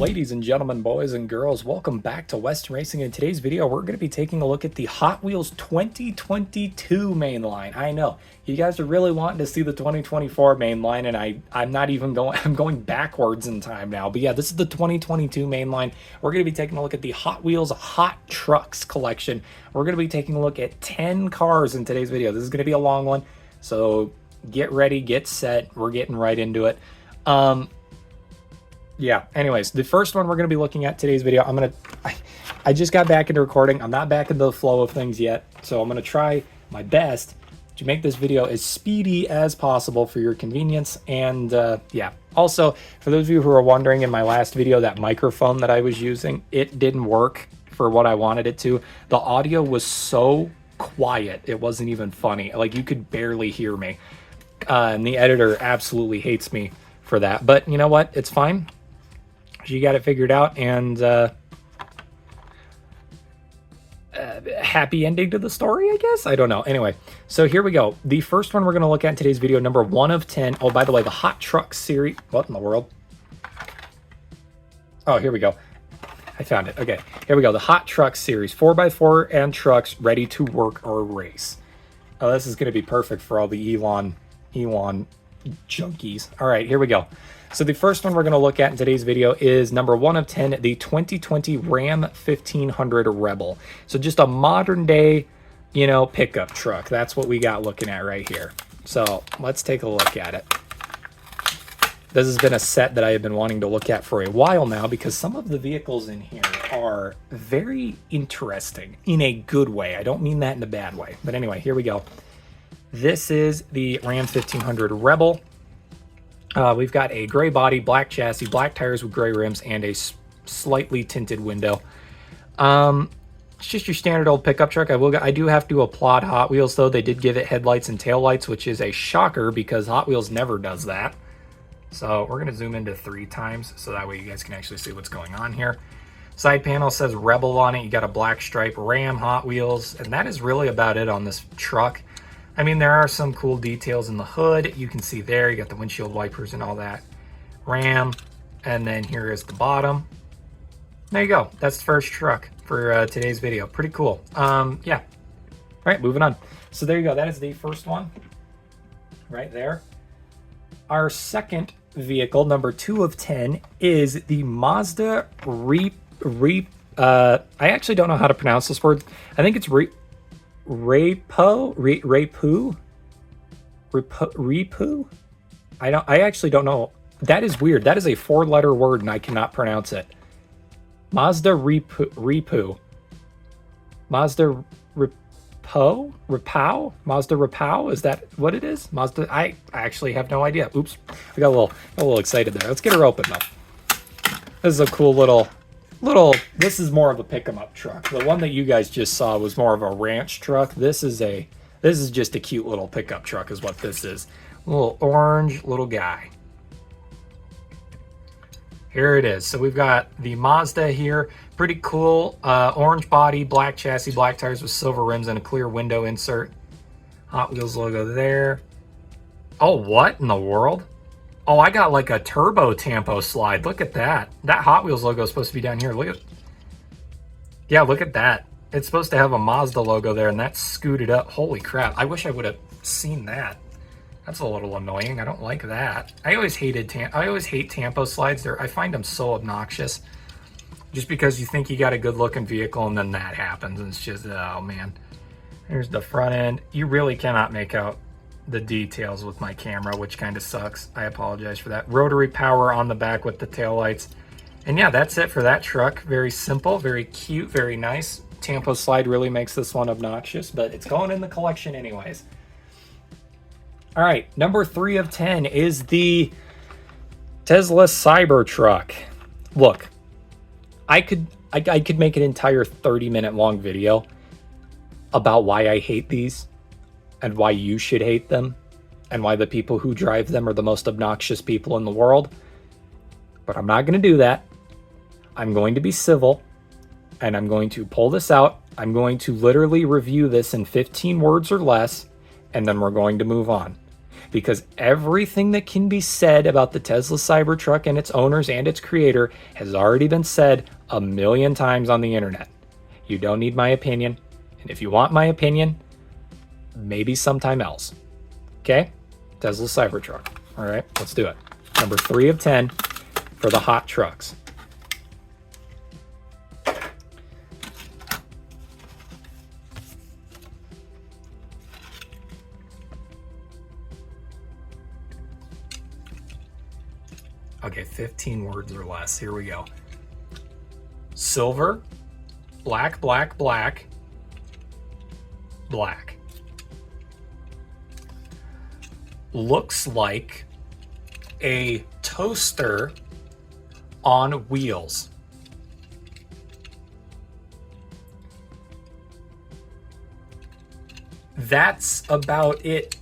Ladies and gentlemen, boys and girls, welcome back to Western Racing. In today's video, we're going to be taking a look at the Hot Wheels 2022 mainline. I know, you guys are really wanting to see the 2024 mainline, and I'm not even going, I'm going backwards in time now. But yeah, this is the 2022 mainline. We're going to be taking a look at the Hot Wheels Hot Trucks collection. We're going to be taking a look at 10 cars in today's video. This is going to be a long one, so get ready, get set. We're getting right into it. Yeah, anyways, the first one we're going to be looking at today's video, I just got back into recording. I'm not back into the flow of things yet, so I'm going to try my best to make this video as speedy as possible for your convenience. And yeah, also, for those of you who are wondering, in my last video, that microphone that I was using, it didn't work for what I wanted it to. The audio was so quiet, it wasn't even funny. Like, you could barely hear me. And the editor absolutely hates me for that. But you know what? It's fine. You got it figured out, and happy ending to the story, I guess? I don't know. Anyway, so here we go. The first one we're going to look at in today's video, number 1 of 10. Oh, by the way, the Hot Truck series. What in the world? Oh, here we go. I found it. Okay, here we go. The Hot Truck series, 4x4 and trucks ready to work or race. Oh, this is going to be perfect for all the Elon junkies. All right, here we go. So the first one we're going to look at in today's video is number 1 of 10, the 2020 Ram 1500 Rebel. So just a modern day, pickup truck. That's what we got looking at right here. So let's take a look at it. This has been a set that I have been wanting to look at for a while now, because some of the vehicles in here are very interesting in a good way. I don't mean that in a bad way. But anyway, here we go. This is the Ram 1500 Rebel. We've got a gray body, black chassis, black tires with gray rims, and a slightly tinted window. It's just your standard old pickup truck. I do have to applaud Hot Wheels, though. They did give it headlights and taillights, which is a shocker because Hot Wheels never does that. So we're going to zoom into 3 times so that way you guys can actually see what's going on here. Side panel says Rebel on it. You got a black stripe, Ram, Hot Wheels, and that is really about it on this truck. I mean, there are some cool details in the hood. You can see there, you got the windshield wipers and all that. Ram, and then here is the bottom. There you go. That's the first truck for today's video. Pretty cool. Yeah. All right, moving on. So there you go. That is the first one right there. Our second vehicle, number 2 of 10, is the Mazda I actually don't know how to pronounce this word. I think it's Repu? I actually don't know. That is weird. That is a 4-letter word and I cannot pronounce it. Mazda Repu. Mazda Repow? Is that what it is? Mazda, I actually have no idea. Oops. I got a little excited there. Let's get her open though. This is a cool little, this is more of a pick 'em up truck. The one that you guys just saw was more of a ranch truck. This is just a cute little pickup truck is what this is. A little orange little guy. Here it is. So we've got the Mazda here. Pretty cool. Orange body, black chassis, black tires with silver rims and a clear window insert. Hot Wheels logo there. Oh, what in the world? Oh, I got like a turbo tampo slide. Look at that. That Hot Wheels logo is supposed to be down here. Look at, yeah, look at that. It's supposed to have a Mazda logo there, and that's scooted up. Holy crap. I wish I would have seen that. That's a little annoying. I don't like that. I always hate tampo slides. I find them so obnoxious. Just because you think you got a good looking vehicle and then that happens, and it's just, oh man. Here's the front end. You really cannot make out the details with my camera, which kind of sucks. I apologize for that. Rotary power on the back with the taillights. And yeah, that's it for that truck. Very simple, very cute, very nice. Tampo slide really makes this one obnoxious, but it's going in the collection anyways. All right, number 3 of 10 is the Tesla Cybertruck. Look, I could make an entire 30-minute long video about why I hate these and why you should hate them and why the people who drive them are the most obnoxious people in the world. But I'm not going to do that. I'm going to be civil, and I'm going to pull this out. I'm going to literally review this in 15 words or less, and then we're going to move on. because everything that can be said about the Tesla Cybertruck and its owners and its creator has already been said a million times on the internet. You don't need my opinion. And if you want my opinion, maybe sometime else. Okay? Tesla Cybertruck. All right, let's do it. Number 3 of 10 for the hot trucks. Okay, 15 words or less. Here we go. Silver, black, black, black, black. Looks like a toaster on wheels. That's about it,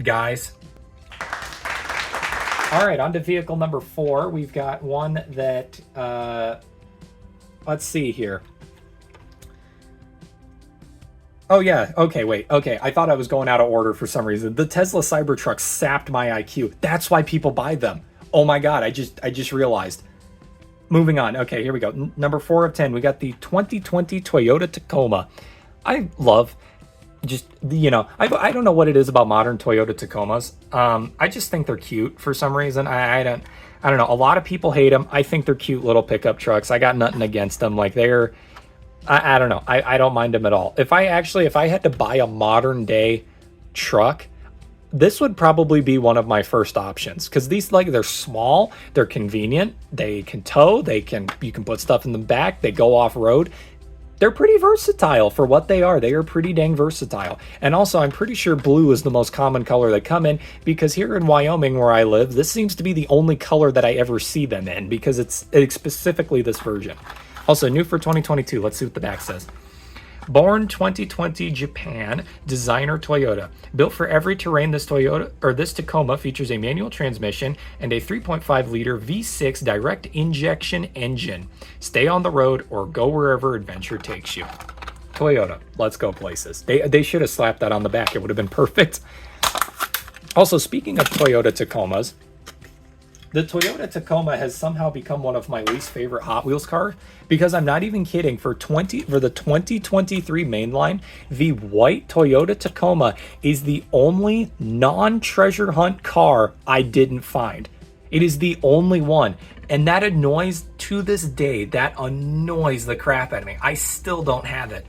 guys. All right, on to vehicle number 4. We've got one that, let's see here. Oh yeah, okay, wait, okay. I thought I was going out of order for some reason. The Tesla Cybertruck sapped my IQ. That's why people buy them. Oh my God, I just realized. Moving on, okay, here we go. Number 4 of 10, we got the 2020 Toyota Tacoma. I love, just, you know, I don't know what it is about modern Toyota Tacomas. I just think they're cute for some reason. I don't know. A lot of people hate them. I think they're cute little pickup trucks. I got nothing against them. Like they're, I don't know. I don't mind them at all. If I had to buy a modern day truck, this would probably be one of my first options, because these, like, they're small, they're convenient, they can tow, you can put stuff in the back, they go off road. They're pretty versatile for what they are. They are pretty dang versatile. And also, I'm pretty sure blue is the most common color they come in, because here in Wyoming where I live, this seems to be the only color that I ever see them in, because it's specifically this version. Also, new for 2022. Let's see what the back says. Born 2020 Japan, designer Toyota. Built for every terrain, this Tacoma features a manual transmission and a 3.5-liter V6 direct injection engine. Stay on the road or go wherever adventure takes you. Toyota, let's go places. They should have slapped that on the back. It would have been perfect. Also, speaking of Toyota Tacomas, the Toyota Tacoma has somehow become one of my least favorite Hot Wheels cars, because I'm not even kidding. For the 2023 Mainline, the white Toyota Tacoma is the only non-treasure hunt car I didn't find. It is the only one, and that annoys, to this day, that annoys the crap out of me. I still don't have it.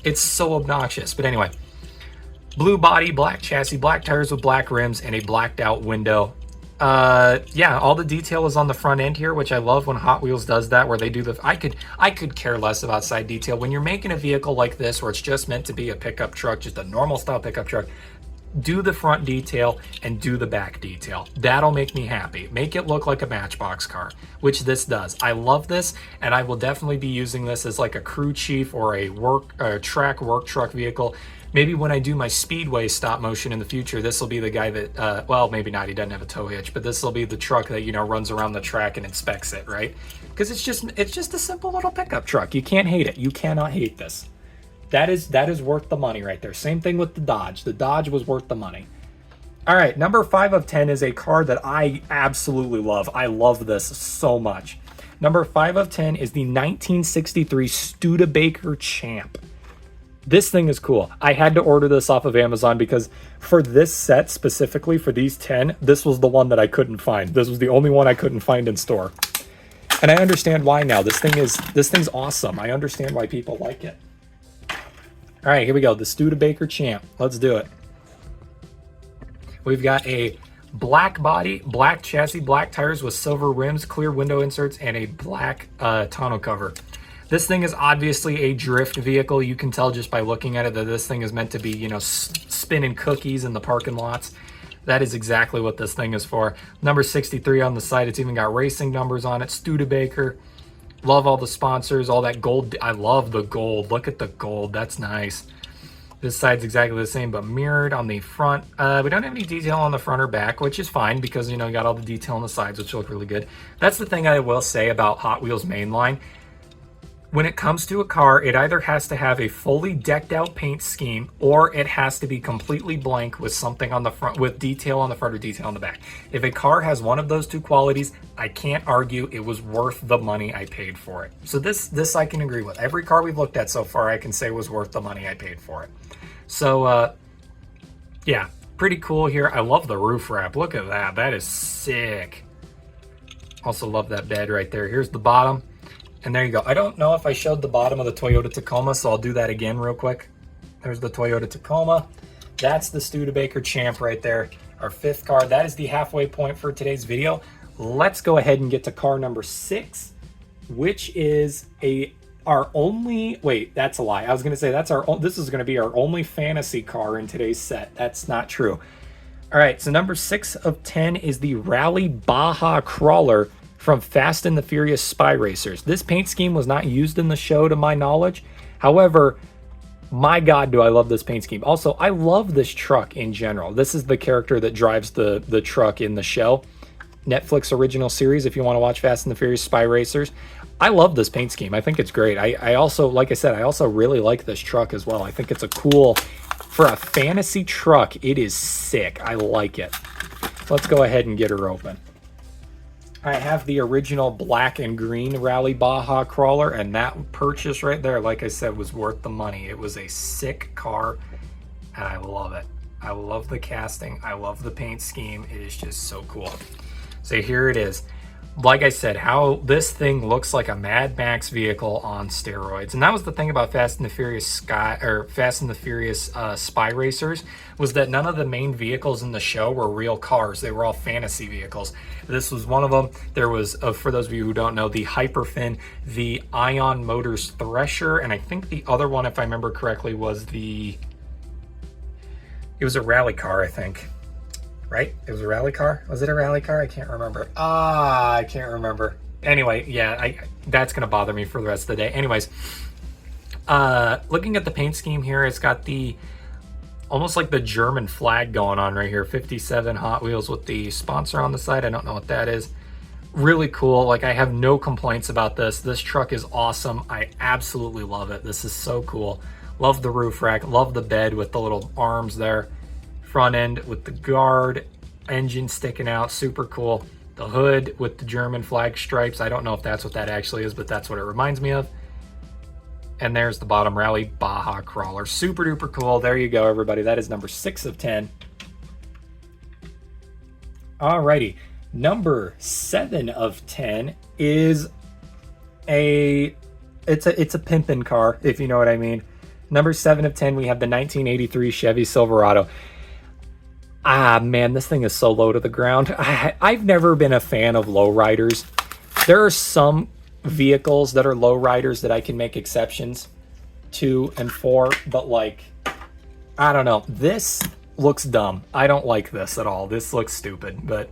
It's so obnoxious. But anyway, blue body, black chassis, black tires with black rims, and a blacked out window. Yeah, all the detail is on the front end here, which I love when Hot Wheels does that, where they do the, I could care less about side detail. When you're making a vehicle like this, where it's just meant to be a pickup truck, just a normal style pickup truck, do the front detail and do the back detail. That'll make me happy. Make it look like a Matchbox car, which this does. I love this, and I will definitely be using this as like a crew chief or a track work truck vehicle. Maybe when I do my Speedway stop motion in the future, this will be the guy that, well, maybe not, he doesn't have a tow hitch, but this will be the truck that, you know, runs around the track and inspects it, right? Because it's just a simple little pickup truck. You can't hate it. You cannot hate this. That is worth the money right there. Same thing with the Dodge. The Dodge was worth the money. All right, number 5 of 10 is a car that I absolutely love. I love this so much. Number 5 of 10 is the 1963 Studebaker Champ. This thing is cool. I had to order this off of Amazon because for this set specifically, for these 10, this was the one that I couldn't find. This was the only one I couldn't find in store. And I understand why now. This thing's awesome. I understand why people like it. All right, here we go. The Studebaker Champ. Let's do it. We've got a black body, black chassis, black tires with silver rims, clear window inserts, and a black tonneau cover. This thing is obviously a drift vehicle. You can tell just by looking at it that this thing is meant to be, you know, spinning cookies in the parking lots. That is exactly what this thing is for. Number 63 on the side. It's even got racing numbers on it. Studebaker. Love all the sponsors, all that gold. I love the gold. Look at the gold. That's nice. This side's exactly the same, but mirrored on the front. We don't have any detail on the front or back, which is fine because, you know, you got all the detail on the sides, which look really good. That's the thing I will say about Hot Wheels Mainline. when it comes to a car, it either has to have a fully decked out paint scheme or it has to be completely blank with something on the front, with detail on the front or detail on the back. If a car has one of those two qualities, I can't argue it was worth the money I paid for it. So this I can agree with. Every car we've looked at so far, I can say was worth the money I paid for it. So, yeah, pretty cool here. I love the roof wrap. Look at that. That is sick. Also love that bed right there. Here's the bottom. And there you go. I don't know if I showed the bottom of the Toyota Tacoma, so I'll do that again real quick. There's the Toyota Tacoma. That's the Studebaker Champ right there, our 5th car. That is the halfway point for today's video. Let's go ahead and get to car number 6, which is our only, wait, that's a lie. I was going to say this is going to be our only fantasy car in today's set. That's not true. All right, so number 6 of 10 is the Rally Baja Crawler from Fast and the Furious Spy Racers. This paint scheme was not used in the show to my knowledge. However, my God, do I love this paint scheme. Also, I love this truck in general. This is the character that drives the truck in the show. Netflix original series, if you want to watch Fast and the Furious Spy Racers. I love this paint scheme. I think it's great. I also, like I said, I also really like this truck as well. I think it's a cool, for a fantasy truck, it is sick. I like it. Let's go ahead and get her open. I have the original black and green Rally Baja Crawler, and that purchase right there, like I said, was worth the money. It was a sick car, and I love it. I love the casting. I love the paint scheme. It is just so cool. So here it is. Like I said, how this thing looks like a Mad Max vehicle on steroids. And that was the thing about Fast and the Furious Spy Racers, was that none of the main vehicles in the show were real cars. They were all fantasy vehicles. This was one of them. There was, for those of you who don't know, the Hyperfin, the Ion Motors Thresher, and I think the other one, if I remember correctly, was it was a rally car, I think. Right? It was a rally car? Was it a rally car? I can't remember. I can't remember. Anyway, yeah, that's going to bother me for the rest of the day. Anyways, looking at the paint scheme here, it's got the almost like the German flag going on right here. 57 Hot Wheels with the sponsor on the side. I don't know what that is. Really cool. Like, I have no complaints about this. This truck is awesome. I absolutely love it. This is so cool. Love the roof rack. Love the bed with the little arms there. Front end with the guard, engine sticking out, super cool. The hood with the German flag stripes. I don't know if that's what that actually is, but that's what it reminds me of. And there's the bottom, Rally Baja Crawler. Super duper cool. There you go, everybody. That is number 6 of 10. Alrighty. Number 7 of 10 is it's a pimpin' car, if you know what I mean. Number 7 of 10, we have the 1983 Chevy Silverado. Ah, man, this thing is so low to the ground. I've never been a fan of lowriders. There are some vehicles that are lowriders that I can make exceptions to and for, but like, I don't know. This looks dumb. I don't like this at all. This looks stupid, but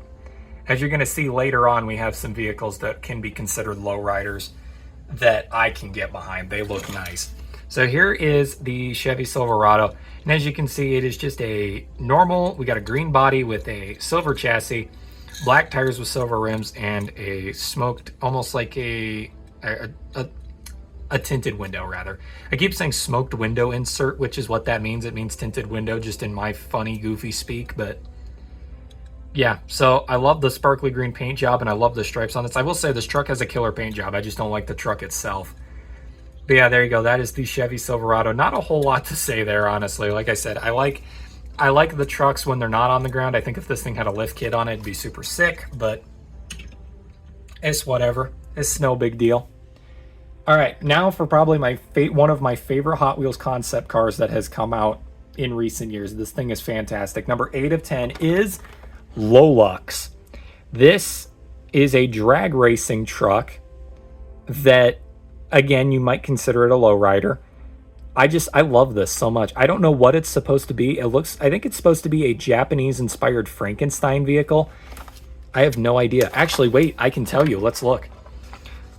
as you're going to see later on, we have some vehicles that can be considered lowriders that I can get behind. They look nice. So here is the Chevy Silverado. And as you can see, it is just a normal, we got a green body with a silver chassis, black tires with silver rims, and a smoked, almost like a tinted window, rather. I keep saying smoked window insert, which is what that means. It means tinted window, just in my funny, goofy speak, but yeah. So I love the sparkly green paint job, and I love the stripes on this. I will say this truck has a killer paint job. I just don't like the truck itself. But yeah, there you go. That is the Chevy Silverado. Not a whole lot to say there, honestly. Like I said, I like the trucks when they're not on the ground. I think if this thing had a lift kit on it, it'd be super sick, but it's whatever. It's no big deal. All right, now for probably one of my favorite Hot Wheels concept cars that has come out in recent years. This thing is fantastic. Number 8 of 10 is Lolux. This is a drag racing truck that, again, you might consider it a lowrider. I love this so much. I don't know what it's supposed to be. I think it's supposed to be a Japanese-inspired Frankenstein vehicle. I have no idea. Actually, wait, I can tell you. Let's look.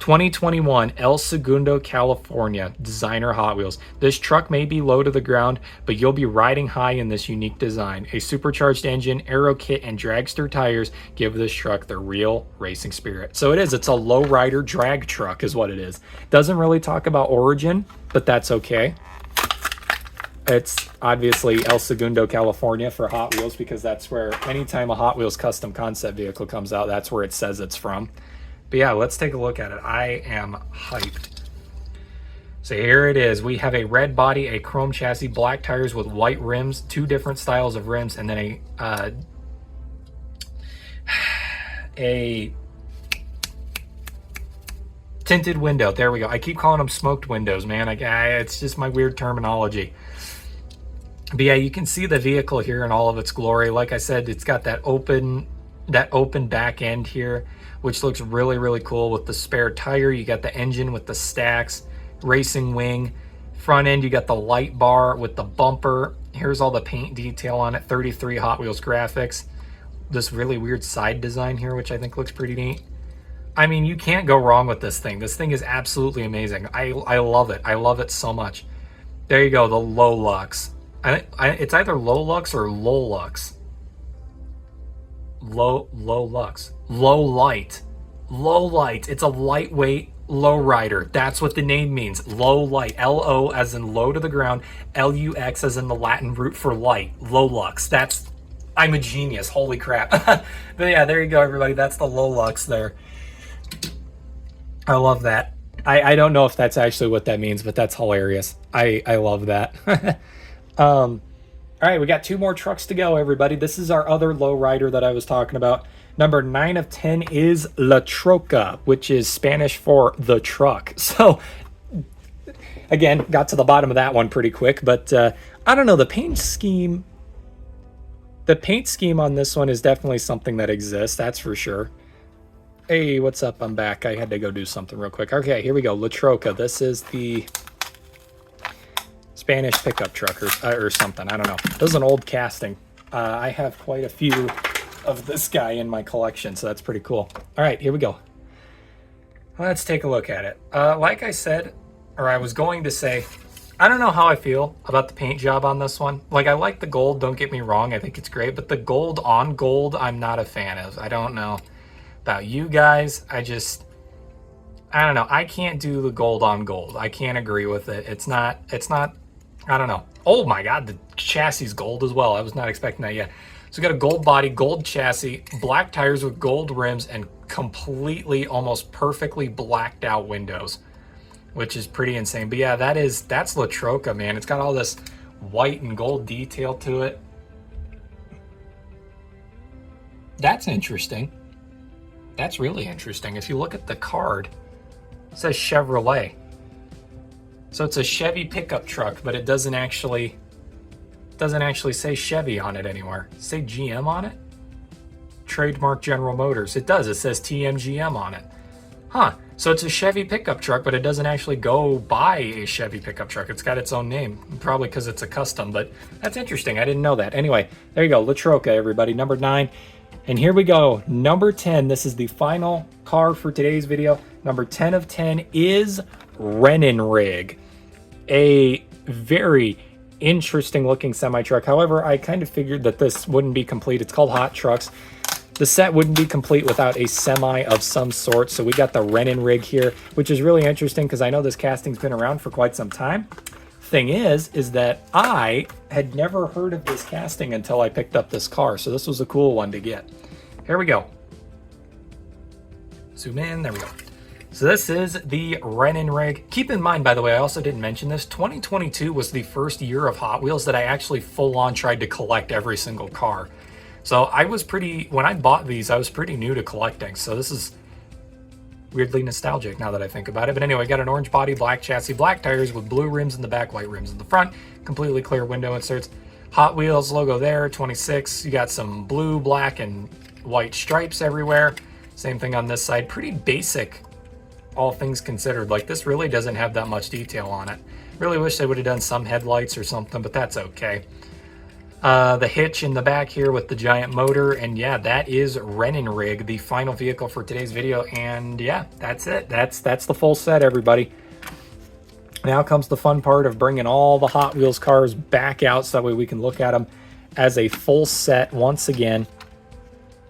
2021 El Segundo, California, designer Hot Wheels. This truck may be low to the ground, but you'll be riding high in this unique design. A supercharged engine, aero kit, and dragster tires give this truck the real racing spirit. So it's a low rider drag truck is what it is. Doesn't really talk about origin, but that's okay. It's obviously El Segundo, California for Hot Wheels, because that's where anytime a Hot Wheels custom concept vehicle comes out, that's where it says it's from. But yeah, let's take a look at it. I am hyped. So here it is. We have a red body, a chrome chassis, black tires with white rims, 2 different styles of rims, and then a tinted window. There we go. I keep calling them smoked windows, man. It's just my weird terminology. But yeah, you can see the vehicle here in all of its glory. Like I said, it's got that open back end here, which looks really, really cool with the spare tire. You got the engine with the stacks, racing wing. Front end, you got the light bar with the bumper. Here's all the paint detail on it, 33 Hot Wheels graphics. This really weird side design here, which I think looks pretty neat. I mean, you can't go wrong with this thing. This thing is absolutely amazing. I love it. I love it so much. There you go, the low lux. It's either low lux or low lux. Low lux. Low light. Low light. It's a lightweight low rider. That's what the name means. Low light. L-O as in low to the ground. L-U-X as in the Latin root for light. Low lux. I'm a genius. Holy crap. But yeah, there you go, everybody. That's the low lux there. I love that. I don't know if that's actually what that means, but that's hilarious. I love that. All right, we got 2 more trucks to go, everybody. This is our other low rider that I was talking about. Number 9 of 10 is La Troca, which is Spanish for the truck. So, again, got to the bottom of that one pretty quick, but I don't know, the paint scheme on this one is definitely something that exists, that's for sure. Hey, what's up? I'm back. I had to go do something real quick. Okay, here we go. La Troca. This is the Spanish pickup truck or something. I don't know. This is an old casting. I have quite a few of this guy in my collection, so that's pretty cool. All right, here we go. Let's take a look at it. Like I said, or I was going to say, I don't know how I feel about the paint job on this one. Like, I like the gold, don't get me wrong. I think it's great, but the gold on gold, I'm not a fan of. I don't know about you guys. I don't know. I can't do the gold on gold. I can't agree with it. It's not, I don't know. Oh my God, the chassis is gold as well. I was not expecting that yet. So we got a gold body, gold chassis, black tires with gold rims, and completely, almost perfectly blacked out windows, which is pretty insane. But yeah, that's La Troca, man. It's got all this white and gold detail to it. That's interesting. That's really interesting. If you look at the card, it says Chevrolet. So it's a Chevy pickup truck, but it doesn't actually say Chevy on it anywhere. Does it say GM on it? Trademark General Motors. It does. It says TMGM on it. Huh. So it's a Chevy pickup truck, but it doesn't actually go by a Chevy pickup truck. It's got its own name, probably because it's a custom, but that's interesting. I didn't know that. Anyway, there you go. La Troca, everybody. Number 9. And here we go. Number 10. This is the final car for today's video. Number 10 of 10 is Rig. A very interesting looking semi-truck. However, I kind of figured that this wouldn't be complete. It's called Hot Trucks. The set wouldn't be complete without a semi of some sort. So we got the Rig here, which is really interesting because I know this casting's been around for quite some time. Thing is that I had never heard of this casting until I picked up this car. So this was a cool one to get. Here we go. Zoom in. There we go. So this is the Rig. Keep in mind, by the way, I also didn't mention this, 2022 was the first year of Hot Wheels that I actually full-on tried to collect every single car. So when I bought these, I was pretty new to collecting. So this is weirdly nostalgic now that I think about it. But anyway, got an orange body, black chassis, black tires with blue rims in the back, white rims in the front, completely clear window inserts. Hot Wheels logo there, 26. You got some blue, black, and white stripes everywhere. Same thing on this side. Pretty basic, all things considered. Like, this really doesn't have that much detail on it. Really wish they would have done some headlights or something, but that's okay. The hitch in the back here with the giant motor. And yeah, that is Rig, the final vehicle for today's video. And yeah, that's it. That's the full set, everybody. Now comes the fun part of bringing all the Hot Wheels cars back out so that way we can look at them as a full set once again,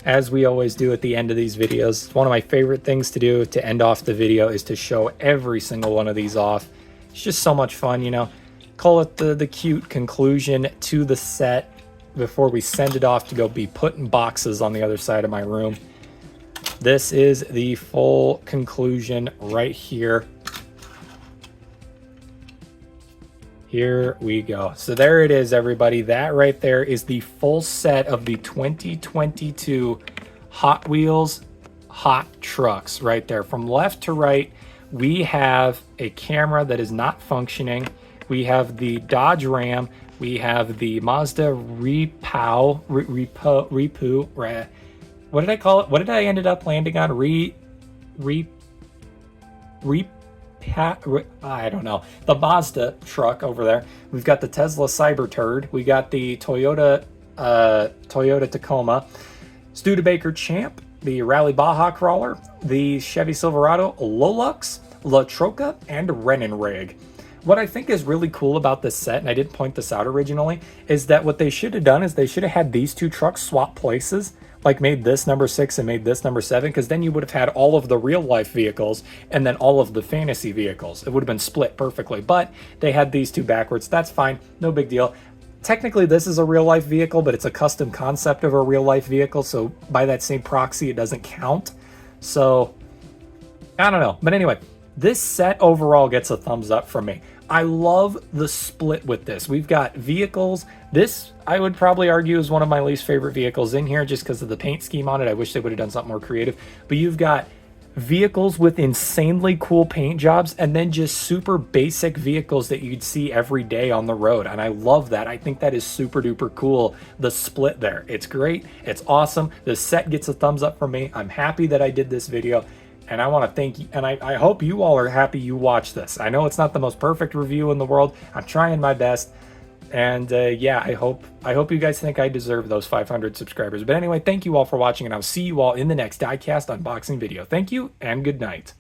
as we always do at the end of these videos. One of my favorite things to do to end off the video is to show every single one of these off. It's just so much fun, you know. Call it the cute conclusion to the set before we send it off to go be put in boxes on the other side of my room. This is the full conclusion right here. Here we go. So there it is, everybody. That right there is the full set of the 2022 Hot Wheels Hot Trucks right there. From left to right, we have a camera that is not functioning. We have the Dodge Ram. We have the Mazda Repo. What did I call it? What did I ended up landing on? I don't know. The Mazda truck over there. We've got the Tesla Cyberturd. We got the Toyota Tacoma, Studebaker Champ, the Rally Baja Crawler, the Chevy Silverado Lolux, La Troca, and Rig. What I think is really cool about this set, and I didn't point this out originally, is that what they should have done is they should have had these two trucks swap places, like made this number 6 and made this number 7, because then you would have had all of the real life vehicles and then all of the fantasy vehicles. It would have been split perfectly, but they had these two backwards. That's fine, no big deal. Technically this is a real life vehicle, but it's a custom concept of a real life vehicle, so by that same proxy it doesn't count. So I don't know, but anyway, this set overall gets a thumbs up from me. I love the split with this. We've got vehicles. This, I would probably argue, is one of my least favorite vehicles in here just because of the paint scheme on it. I wish they would have done something more creative. But you've got vehicles with insanely cool paint jobs and then just super basic vehicles that you'd see every day on the road. And I love that. I think that is super duper cool, the split there. It's great. It's awesome. The set gets a thumbs up from me. I'm happy that I did this video. And I want to thank you, and I hope you all are happy you watched this. I know it's not the most perfect review in the world. I'm trying my best. And yeah, I hope you guys think I deserve those 500 subscribers. But anyway, thank you all for watching, and I'll see you all in the next diecast unboxing video. Thank you, and good night.